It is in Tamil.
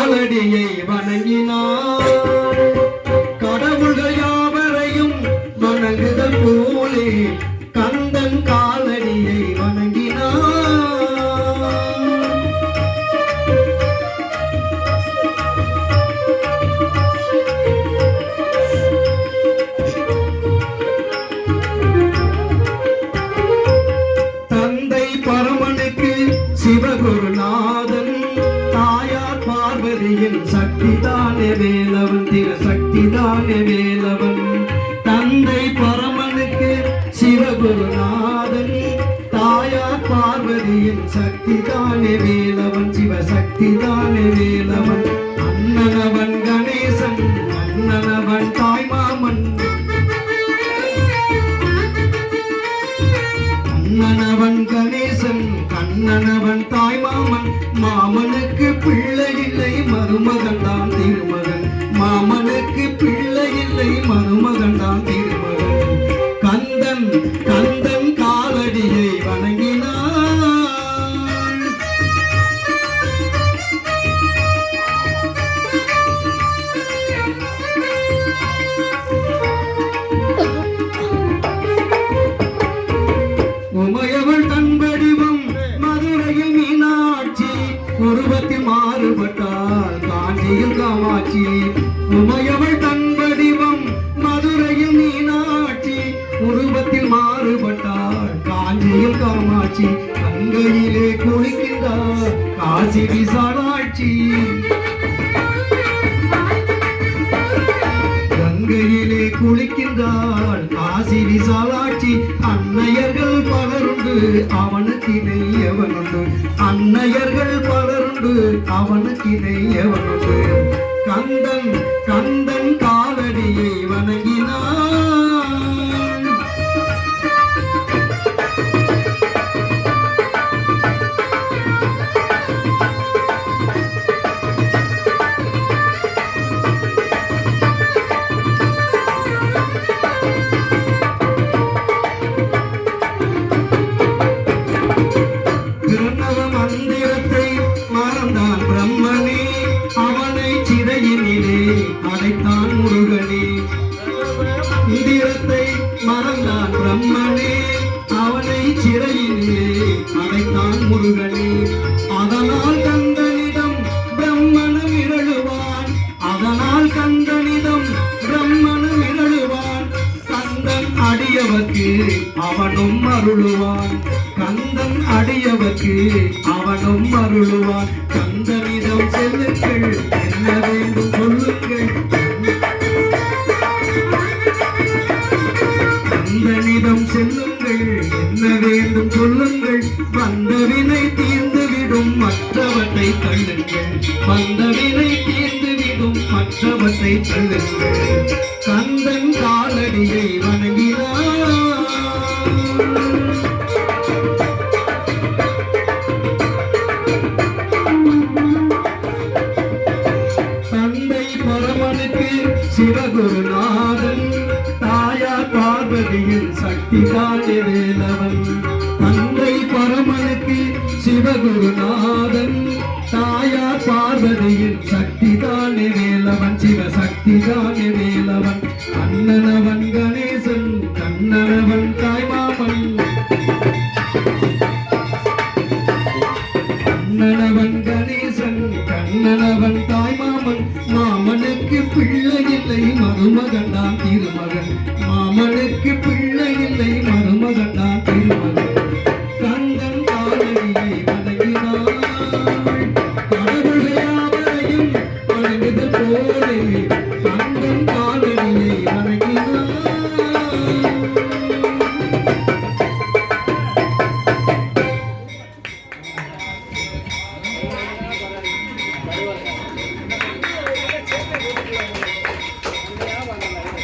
காலடியை வணங்கினார். கடவுள்கள் யாவரையும் வணங்குதல் போலே கந்தன் காலடியை வணங்கினார். தந்தை பரமனுக்கு சிவகுருநாதன், தாயார் பார்வதியின் சக்திதானே வேலவன், திரு சக்திதானே வேலவன். தந்தை பரமனுக்கு சிவகுருநாதன், தாயார் பார்வதியின் சக்திதானே வேலவன், சிவசக்திதானே வேலவன். அண்ணனவன் கணேசன், அண்ணனவன் தாய்மாமன், அண்ணனவன் கணேசன், கண்ணனவன் தாய்மாமன். மாமனுக்கு பிள்ளை இல்லை, மருமகன் தான் திருமகன். மாமனுக்கு பிள்ளை இல்லை, மருமகன் தான் திருமகன். கந்தன் கந்தன் காலடியை வணங்கினார். உமையவள் தன் வடிவம் மதுரையில் மீனாட்சி, உருவத்தில் மாறுபட்டால் காஞ்சியில் காமாட்சி. உமையவள் தன் வடிவம் மதுரையில் மீனாட்சி, உருவத்தில் மாறுபட்டால் காஞ்சியில் காமாட்சி. கங்கையிலே குளிக்கின்றார் காசி விசாலாட்சி, கங்கையிலே குளிக்கின்றாள் காசி விசாலாட்சி. அன்னையர்கள் பலருண்டு அவனுக்கு நெய்யவனுண்டு, அன்னையர்கள் பலருண்டு அவனுக்கு நெய்யவனுண்டு. கந்தன் கந்தன் காலடியை வணங்கினான். மந்திரத்தை மறந்தான் பிரம்மனே, அவனை சிறையினிலே அடைத்தான் முருகனே. மந்திரத்தை மறந்தான் பிரம்மனே, அவனை சிறையினிலே அடைத்தான் முருகனே. அதனால் கந்தனிடம் பிரம்மனும் இரழுவான், அதனால் கந்தனிடம் பிரம்மனும் இரழுவான். கந்தன் அடியவர்க்கு அவனும் அருளுவான், கந்தன் அடியவர்க்கு அவனும் அருளுவான். கந்தனிடம் செல்லுங்கள், என்ன வேண்டும் சொல்லுங்கள். கந்தனிடம் செல்லுங்கள், என்ன வேண்டும் சொல்லுங்கள். வந்தவினை தீர்ந்துவிடும் மற்றவற்றை தள்ளுங்கள், வந்தவினை தீர்ந்துவிடும் மற்றவற்றை தள்ளுங்கள். கந்தன் காலடியை வணங்கினார். சிவகுருநாதன், தாயார் பார்வதியின் சக்திதானே வேலவன். தந்தை பரமனுக்கு சிவகுருநாதன், தாயார் பார்வதியின் சக்திதானே வேலவன், சிவசக்திதானே வேலவன். அண்ணனவன் கணேசன், கண்ணனவன் தாய்மாமன், அண்ணனவன் கணேசன், கண்ணனவன் தாய்மாமன். மாமனுக்கு பிள்ளை இல்லை, மருமகன் தான் திருமகன். மாமனுக்கு பிள்ளை இல்லை, மருமகன் தான் திருமகன். கந்தன் காலடியை வணங்கினாள். கடவுள்கள் யாவரையும் வணங்குதல் போலே